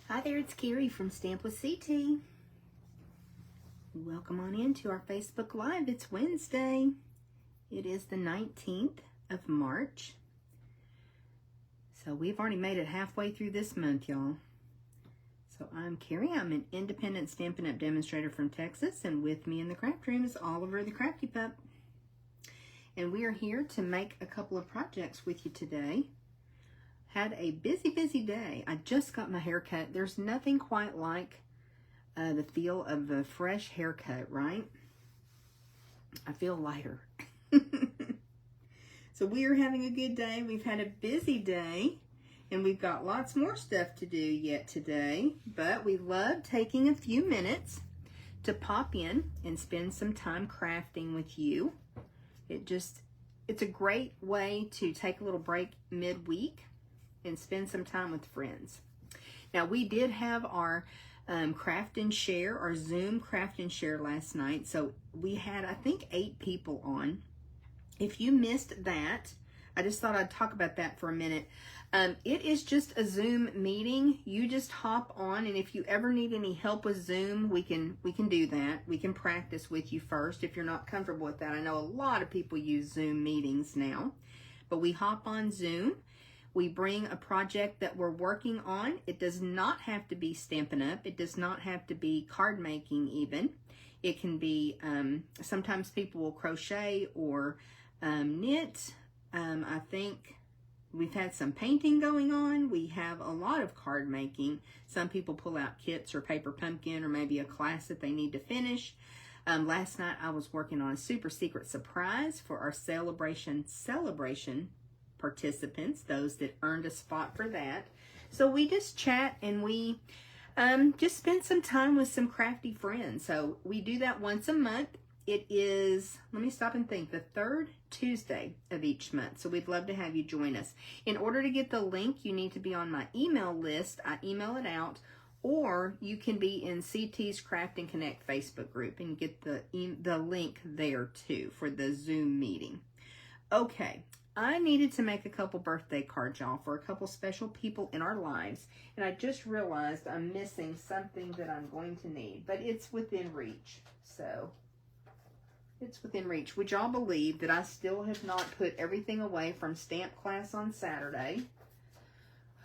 Hi there, it's Carrie from Stamp with CT. Welcome on into our Facebook Live. It's Wednesday. It is the 19th of March. So we've already made it halfway through this month, y'all. So I'm Carrie. I'm an independent Stampin' Up! Demonstrator from Texas, and with me in the craft room is Oliver the Crafty Pup. And we are here to make a couple of projects with you today. Had a busy day. I just got my hair cut. There's nothing quite like the feel of a fresh haircut, right? I feel lighter. So we are having a good day. We've had a busy day, and we've got lots more stuff to do yet today, but we love taking a few minutes to pop in and spend some time crafting with you. It's a great way to take a little break midweek and spend some time with friends. Now, we did have our craft and share, our Zoom craft and share last night. So we had, I think, 8 people on. If you missed that, I just thought I'd talk about that for a minute. It is just a Zoom meeting. You just hop on, and if you ever need any help with Zoom, we can do that. We can practice with you first if you're not comfortable with that. I know a lot of people use Zoom meetings now, but we hop on Zoom. We bring a project that we're working on. It does not have to be Stampin' Up. It does not have to be card making even. It can be, sometimes people will crochet or knit. I think we've had some painting going on. We have a lot of card making. Some people pull out kits or paper pumpkin or maybe a class that they need to finish. Last night I was working on a super secret surprise for our celebration participants, those that earned a spot for that. So we just chat and we just spend some time with some crafty friends. So we do that once a month. It is, let me stop and think, the 3rd Tuesday of each month. So we'd love to have you join us. In order to get the link, you need to be on my email list. I email it out, or you can be in CT's Craft and Connect Facebook group and get the link there too for the Zoom meeting. Okay. I needed to make a couple birthday cards, y'all, for a couple special people in our lives. And I just realized I'm missing something that I'm going to need. But it's within reach. So, it's within reach. Would y'all believe that I still have not put everything away from stamp class on Saturday?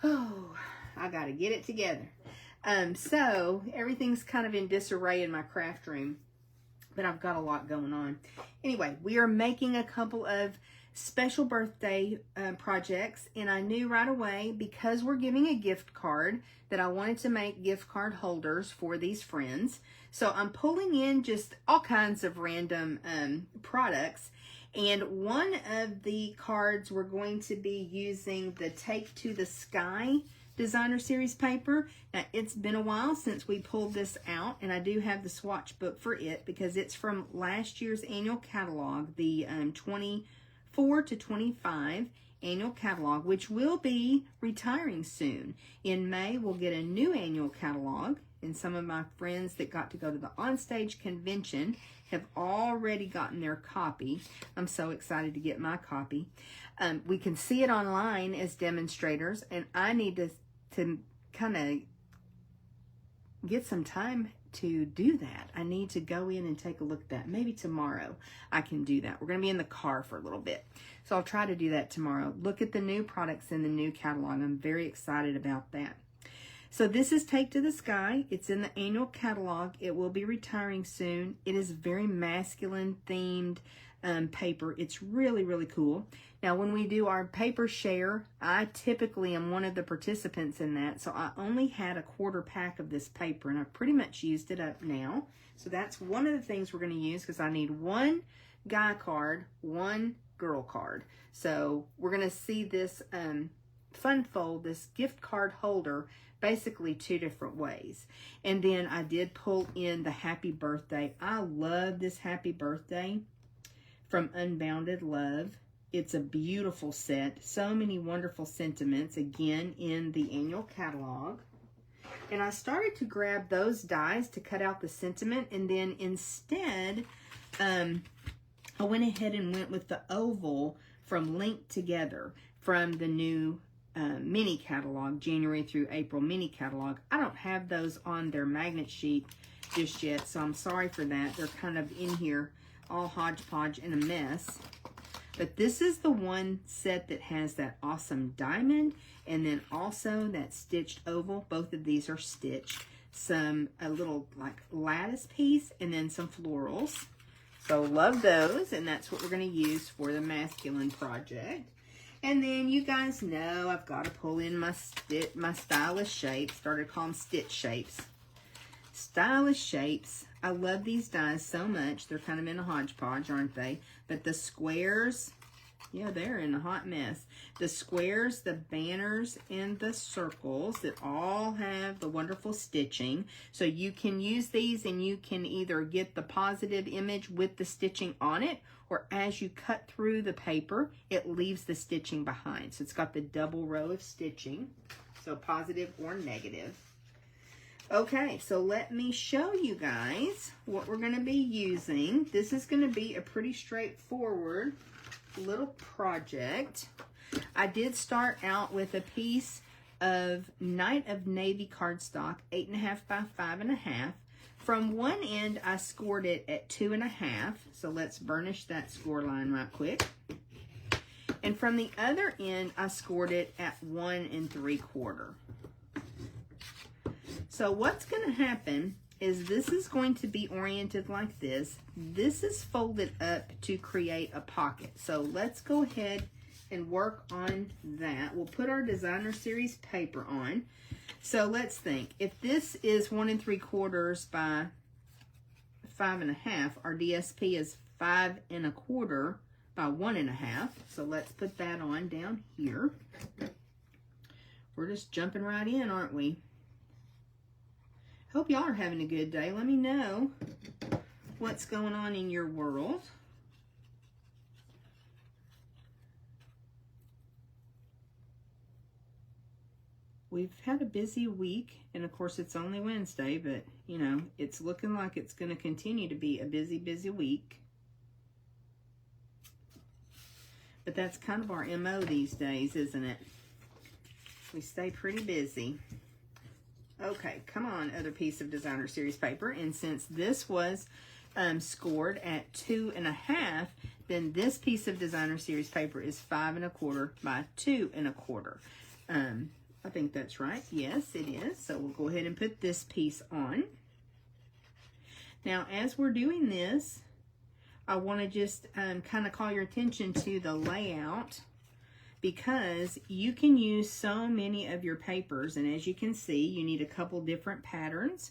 Oh, I got to get it together. So, everything's kind of in disarray in my craft room. But I've got a lot going on. Anyway, we are making a couple of special birthday projects, and I knew right away, because we're giving a gift card, that I wanted to make gift card holders for these friends. So I'm pulling in just all kinds of random products, and one of the cards we're going to be using the Take to the Sky Designer Series paper. Now, it's been a while since we pulled this out, and I do have the swatch book for it because it's from last year's annual catalog, the 24 to 25 annual catalog, which will be retiring soon. In May, we'll get a new annual catalog, and some of my friends that got to go to the onstage convention have already gotten their copy. I'm so excited to get my copy. We can see it online as demonstrators, and I need to kind of get some time to do that. I need to go in and take a look at that. Maybe tomorrow I can do that. We're going to be in the car for a little bit, so I'll try to do that tomorrow. Look at the new products in the new catalog. I'm very excited about that. So this is Take to the Sky. It's in the annual catalog. It will be retiring soon. It is very masculine themed paper. It's really cool. Now, when we do our paper share, I typically am one of the participants in that, so I only had a quarter pack of this paper, and I've pretty much used it up now. So that's one of the things we're going to use, because I need one guy card, one girl card. So we're going to see this fun fold, this gift card holder, basically 2 different ways. And then I did pull in the Happy Birthday. I love this Happy Birthday from Unbounded Love. It's a beautiful set. So many wonderful sentiments, again, in the annual catalog. And I started to grab those dies to cut out the sentiment, and then instead, I went ahead and went with the oval from Linked Together from the new mini catalog, January through April mini catalog. I don't have those on their magnet sheet just yet, so I'm sorry for that. They're kind of in here all hodgepodge in a mess. But this is the one set that has that awesome diamond and then also that stitched oval. Both of these are stitched. A little like lattice piece and then some florals. So love those, and that's what we're going to use for the masculine project. And then you guys know I've got to pull in my stylish shapes. Started calling them stitch shapes. Stylish shapes. I love these dies so much. They're kind of in a hodgepodge, aren't they? But the squares, yeah, they're in a hot mess. The squares, the banners, and the circles that all have the wonderful stitching. So you can use these and you can either get the positive image with the stitching on it, or as you cut through the paper, it leaves the stitching behind. So it's got the double row of stitching, so positive or negative. Okay, so let me show you guys what we're going to be using. This is going to be a pretty straightforward little project. I did start out with a piece of Night of Navy cardstock, 8.5 by 5.5. From one end, I scored it at 2.5. So let's burnish that score line right quick. And from the other end, I scored it at 1 3/4. So what's going to happen is this is going to be oriented like this. This is folded up to create a pocket. So let's go ahead and work on that. We'll put our designer series paper on. So let's think. If this is 1 3/4 by 5.5, our DSP is 5 1/4 by 1.5. So let's put that on down here. We're just jumping right in, aren't we? Hope y'all are having a good day. Let me know what's going on in your world. We've had a busy week, and of course it's only Wednesday, but you know, it's looking like it's going to continue to be a busy, busy week. But that's kind of our MO these days, isn't it? We stay pretty busy. Okay, come on, other piece of designer series paper. And since this was scored at 2.5, then this piece of designer series paper is 5 1/4 by 2 1/4. I think that's right. Yes, it is. So we'll go ahead and put this piece on. Now, as we're doing this, I want to just kind of call your attention to the layout, because you can use so many of your papers, and as you can see, you need a couple different patterns,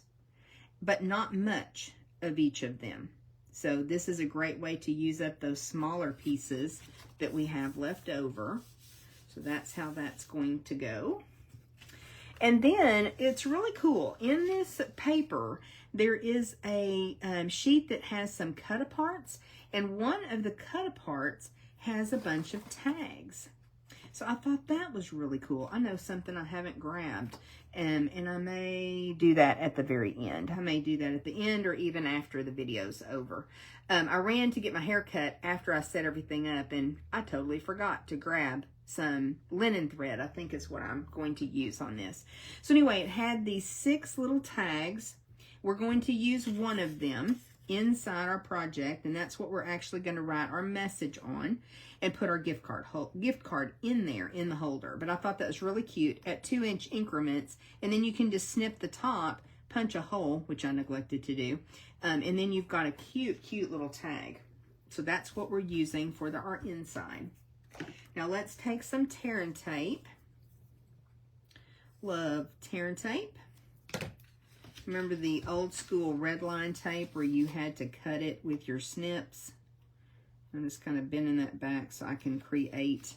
but not much of each of them. So this is a great way to use up those smaller pieces that we have left over. So that's how that's going to go. And then it's really cool. In this paper, there is a sheet that has some cut-aparts, and one of the cut-aparts has a bunch of tags. So I thought that was really cool. I know something I haven't grabbed, and I may do that at the very end. I may do that at the end or even after the video's over. I ran to get my hair cut after I set everything up, and I totally forgot to grab some linen thread. I think is what I'm going to use on this. So anyway, it had these 6 little tags. We're going to use one of them inside our project, and that's what we're actually going to write our message on and put our gift card in there in the holder. But I thought that was really cute at 2-inch increments, and then you can just snip the top, punch a hole, which I neglected to do, and then you've got a cute little tag. So that's what we're using for our inside. Now let's take some tear and tape. Love tear and tape. Remember the old school red line tape where you had to cut it with your snips? I'm just kind of bending that back so I can create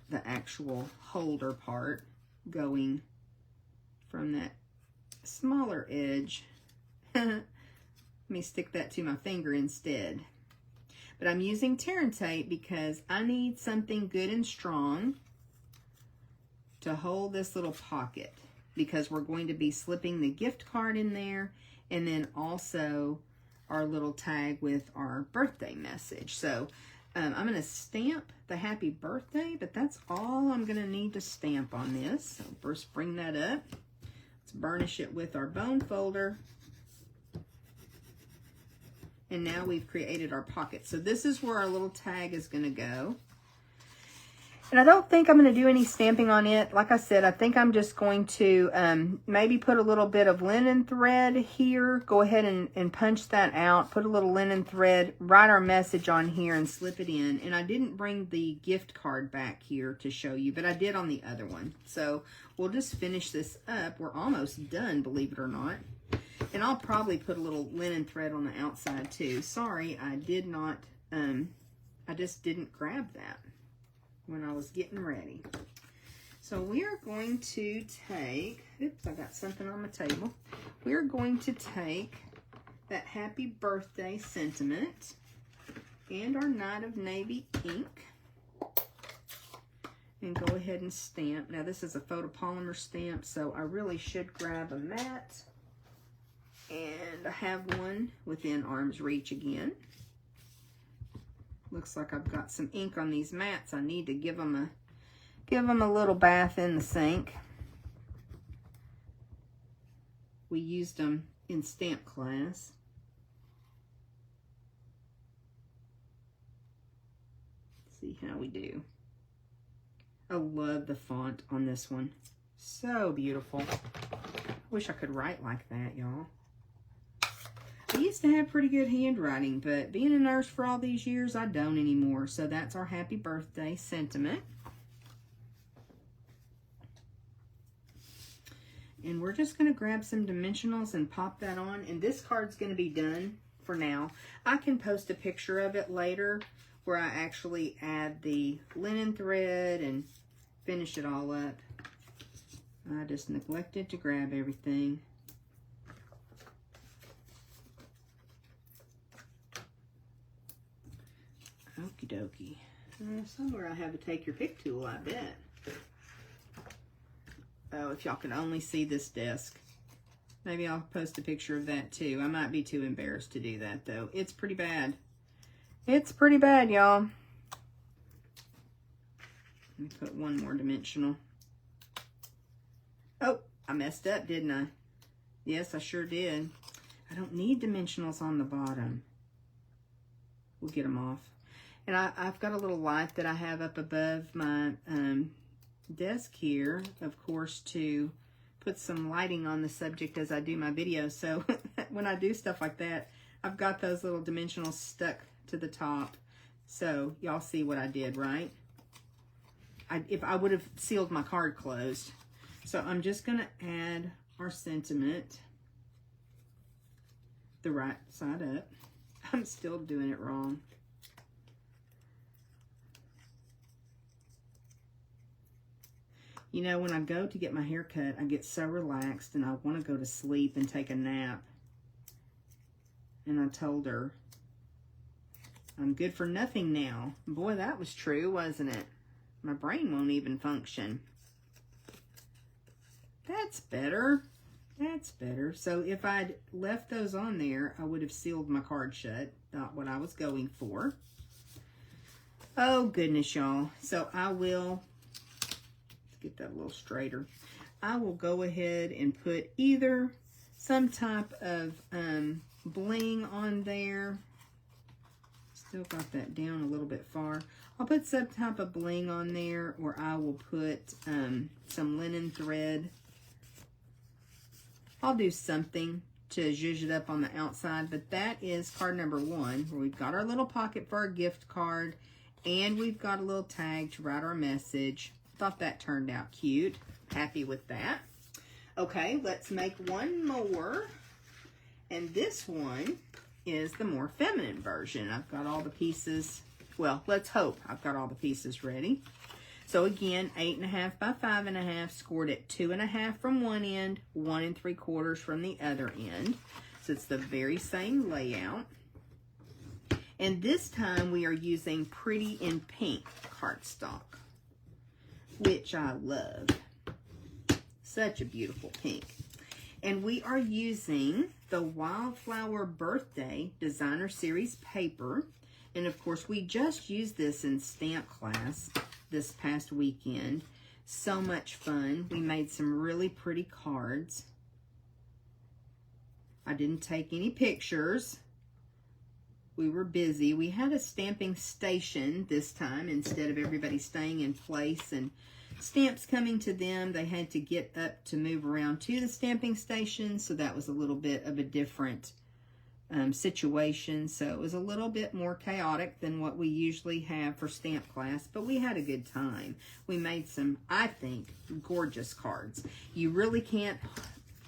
the actual holder part going from that smaller edge. Let me stick that to my finger instead. But I'm using tear and tape because I need something good and strong to hold this little pocket, because we're going to be slipping the gift card in there and then also our little tag with our birthday message. So I'm going to stamp the happy birthday, but that's all I'm going to need to stamp on this. So first bring that up. Let's burnish it with our bone folder. And now we've created our pocket. So this is where our little tag is going to go. And I don't think I'm going to do any stamping on it. Like I said, I think I'm just going to maybe put a little bit of linen thread here. Go ahead and punch that out. Put a little linen thread, write our message on here, and slip it in. And I didn't bring the gift card back here to show you, but I did on the other one. So we'll just finish this up. We're almost done, believe it or not. And I'll probably put a little linen thread on the outside too. Sorry, I did not, I just didn't grab that when I was getting ready. So we are going to take, oops, I got something on my table. We're going to take that happy birthday sentiment and our Night of Navy ink and go ahead and stamp. Now this is a photopolymer stamp, so I really should grab a mat. And I have one within arm's reach again. Looks like I've got some ink on these mats. I need to give them a little bath in the sink. We used them in stamp class. Let's see how we do. I love the font on this one. So beautiful. Wish I could write like that, y'all. I used to have pretty good handwriting, but being a nurse for all these years, I don't anymore. So that's our happy birthday sentiment. And we're just going to grab some dimensionals and pop that on. And this card's going to be done for now. I can post a picture of it later where I actually add the linen thread and finish it all up. I just neglected to grab everything. Okie dokie. Somewhere I have a take your pick tool, I bet. Oh, if y'all could only see this desk. Maybe I'll post a picture of that too. I might be too embarrassed to do that though. It's pretty bad. It's pretty bad, y'all. Let me put one more dimensional. Oh, I messed up, didn't I? Yes, I sure did. I don't need dimensionals on the bottom. We'll get them off. And I've got a little light that I have up above my desk here, of course, to put some lighting on the subject as I do my videos. So when I do stuff like that, I've got those little dimensionals stuck to the top. So y'all see what I did, right? If I would have sealed my card closed. So I'm just going to add our sentiment the right side up. I'm still doing it wrong. You know, when I go to get my hair cut, I get so relaxed and I want to go to sleep and take a nap. And I told her, I'm good for nothing now. Boy, that was true, wasn't it? My brain won't even function. That's better. That's better. So if I'd left those on there, I would have sealed my card shut. Not what I was going for. Oh, goodness, y'all. So I will... get that a little straighter. I will go ahead and put either some type of bling on there. Still got that down a little bit far. I'll put some type of bling on there, or I will put some linen thread. I'll do something to zhuzh it up on the outside, but that is card number 1, where we've got our little pocket for our gift card, and we've got a little tag to write our message. Thought that turned out cute. Happy with that. Okay, let's make one more. And this one is the more feminine version. I've got all the pieces. Well, let's hope I've got all the pieces ready. So again, 8.5 by 5.5, scored at 2.5 from one end, 1 3/4 from the other end. So it's the very same layout. And this time we are using Pretty in Pink cardstock, which I love. Such a beautiful pink. And we are using the Wildflower Birthday Designer Series paper. And of course, we just used this in stamp class this past weekend. So much fun. We made some really pretty cards. I didn't take any pictures. We were busy. We had a stamping station this time instead of everybody staying in place and stamps coming to them. They had to get up to move around to the stamping station, so that was a little bit of a different situation. So it was a little bit more chaotic than what we usually have for stamp class, but we had a good time. We made some, I think, gorgeous cards. You really can't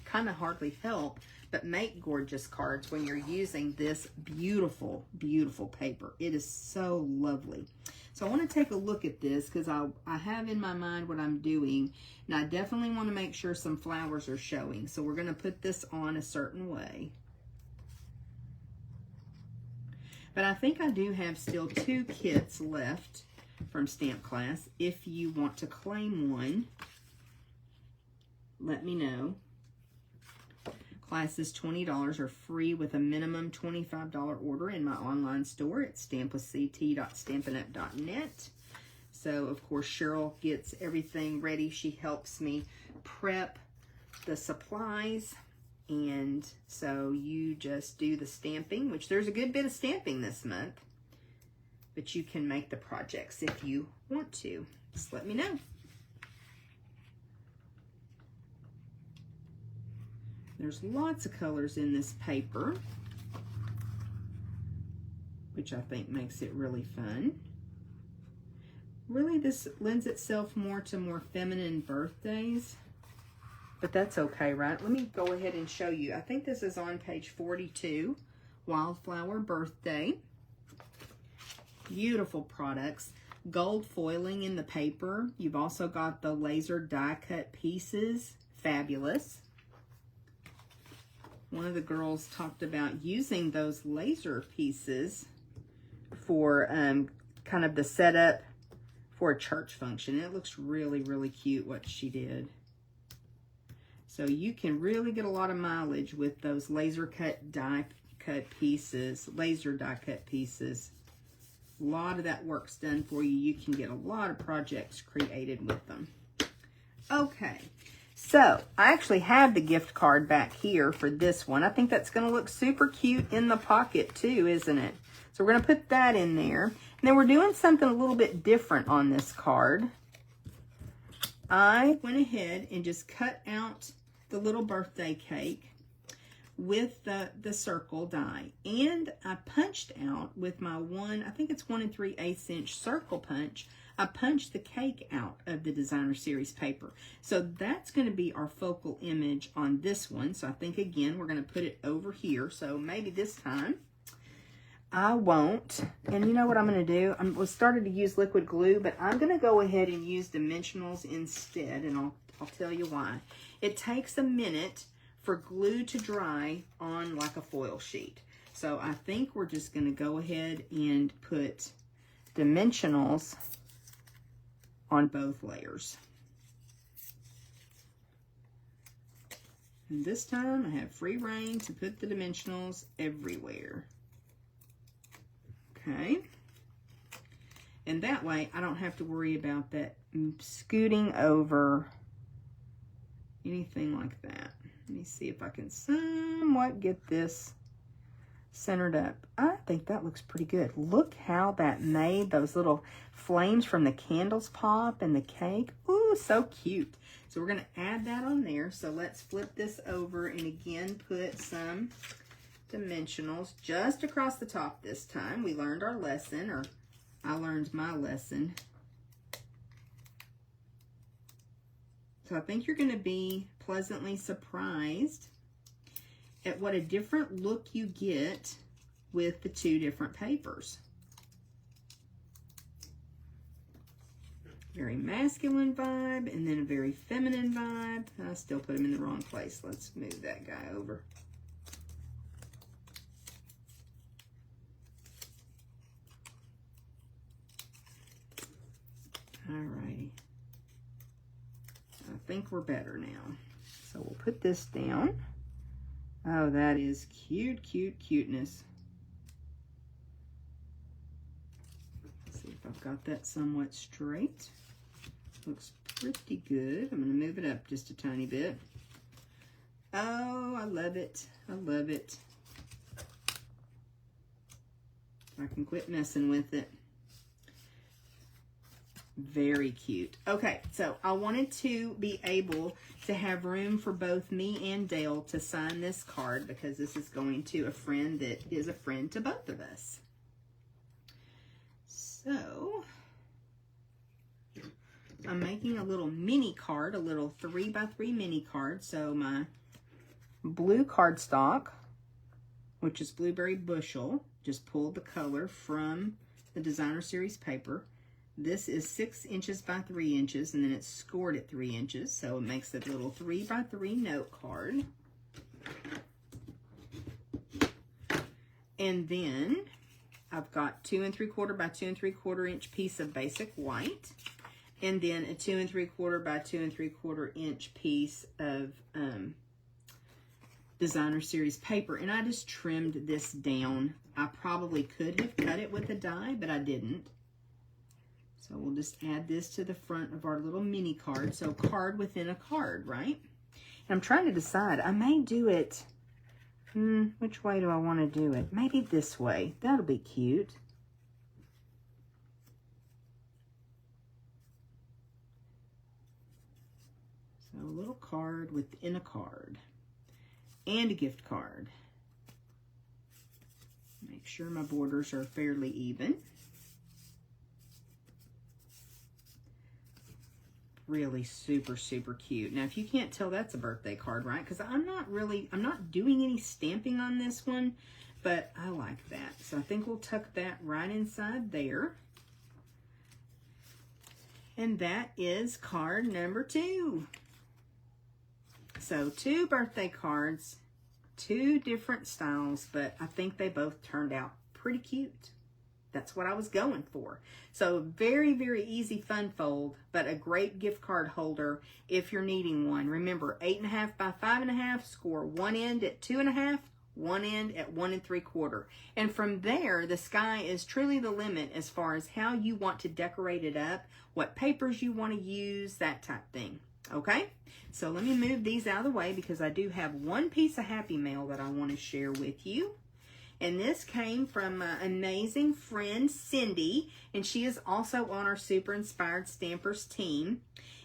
kind of hardly help but make gorgeous cards when you're using this beautiful, beautiful paper. It is so lovely. So I want to take a look at this because I have in my mind what I'm doing, and I definitely want to make sure some flowers are showing. So we're going to put this on a certain way. But I think I do have still 2 kits left from stamp class. If you want to claim one, let me know. Classes $20 are free with a minimum $25 order in my online store at stampwithct.stampinup.net. So, of course, Cheryl gets everything ready. She helps me prep the supplies. And so you just do the stamping, which there's a good bit of stamping this month. But you can make the projects if you want to. Just let me know. There's lots of colors in this paper, which I think makes it really fun. Really, this lends itself more to more feminine birthdays, but that's okay, right? Let me go ahead and show you. I think this is on page 42, Wildflower Birthday. Beautiful products. Gold foiling in the paper. You've also got the laser die cut pieces. Fabulous. One of the girls talked about using those laser pieces for kind of the setup for a church function. It looks really, really cute what she did. So you can really get a lot of mileage with those laser die cut pieces. A lot of that work's done for you. You can get a lot of projects created with them. Okay. So, I actually have the gift card back here for this one. I think that's going to look super cute in the pocket too, isn't it? So, we're going to put that in there. And then we're doing something a little bit different on this card. I went ahead and just cut out the little birthday cake with the circle die. And I punched out with my I think it's 1 3/8 inch circle punch. I punched the cake out of the designer series paper. So that's going to be our focal image on this one. So I think, again, we're going to put it over here. So maybe this time I won't. And you know what I'm going to do? I started to use liquid glue, but I'm going to go ahead and use dimensionals instead. And I'll tell you why. It takes a minute for glue to dry on like a foil sheet. So I think we're just going to go ahead and put dimensionals on both layers. And this time I have free reign to put the dimensionals everywhere. Okay. And that way I don't have to worry about that scooting over anything like that. Let me see if I can somewhat get this centered up. I think that looks pretty good. Look how that made those little flames from the candles pop and the cake. Ooh, so cute. So we're going to add that on there. So let's flip this over and again put some dimensionals just across the top this time. We learned our lesson, or I learned my lesson. So I think you're going to be pleasantly surprised at what a different look you get with the 2 different papers. Very masculine vibe, and then a very feminine vibe. I still put them in the wrong place. Let's move that guy over. Alrighty. I think we're better now. So we'll put this down. Oh, that is cute, cute, cuteness. I've got that somewhat straight. Looks pretty good. I'm going to move it up just a tiny bit. Oh, I love it. I love it. I can quit messing with it. Very cute. Okay, so I wanted to be able to have room for both me and Dale to sign this card because this is going to a friend that is a friend to both of us. So, I'm making a little mini card, a little 3x3 mini card. So my blue cardstock, which is Blueberry Bushel, just pulled the color from the Designer Series paper. This is 6 inches by 3 inches, and then it's scored at 3 inches, so it makes a little 3x3 note card. And then I've got 2 3/4 by 2 3/4 inch piece of basic white, and then a 2 3/4 by 2 3/4 inch piece of Designer Series paper, and I just trimmed this down. I probably could have cut it with a die, but I didn't. So we'll just add this to the front of our little mini card. So card within a card, right? And I'm trying to decide. I may do it, which way do I want to do it? Maybe this way. That'll be cute. So a little card within a card. And a gift card. Make sure my borders are fairly even. Really super, super cute. Now, if you can't tell, that's a birthday card, right? Because I'm not doing any stamping on this one, but I like that. So I think we'll tuck that right inside there. And that is card number 2. So 2 birthday cards, 2 different styles, but I think they both turned out pretty cute. That's what I was going for. So very, very easy fun fold, but a great gift card holder if you're needing one. Remember, 8.5 by 5.5, score one end at 2.5, one end at 1 3/4. And from there, the sky is truly the limit as far as how you want to decorate it up, what papers you want to use, that type thing. Okay? So let me move these out of the way because I do have one piece of Happy Mail that I want to share with you. And this came from my amazing friend, Cindy. And she is also on our Super Inspired Stampers team.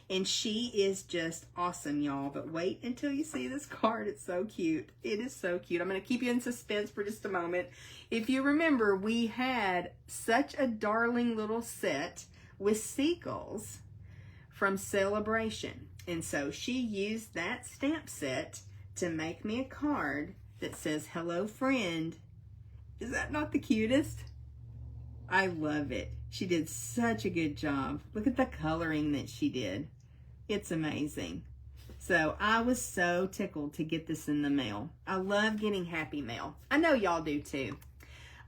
And she is just awesome, y'all. But wait until you see this card. It's so cute. It is so cute. I'm going to keep you in suspense for just a moment. If you remember, we had such a darling little set with seagulls from Celebration. And so she used that stamp set to make me a card that says, "Hello, friend." Is that not the cutest? I love it. She did such a good job. Look at the coloring that she did. It's amazing. So I was so tickled to get this in the mail. I love getting Happy Mail. I know y'all do too.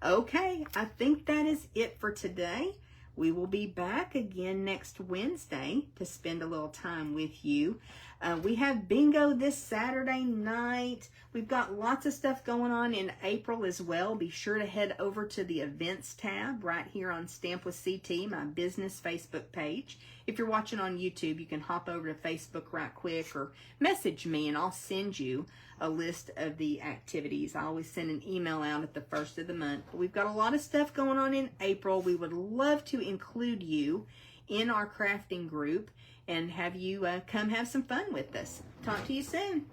Okay, I think that is it for today. We will be back again next Wednesday to spend a little time with you. We have bingo this Saturday night. We've got lots of stuff going on in April as well. Be sure to head over to the events tab right here on Stamp with CT, my business Facebook page. If you're watching on YouTube, you can hop over to Facebook right quick or message me and I'll send you a list of the activities. I always send an email out at the first of the month. But we've got a lot of stuff going on in April. We would love to include you in our crafting group and have you come have some fun with us. Talk to you soon.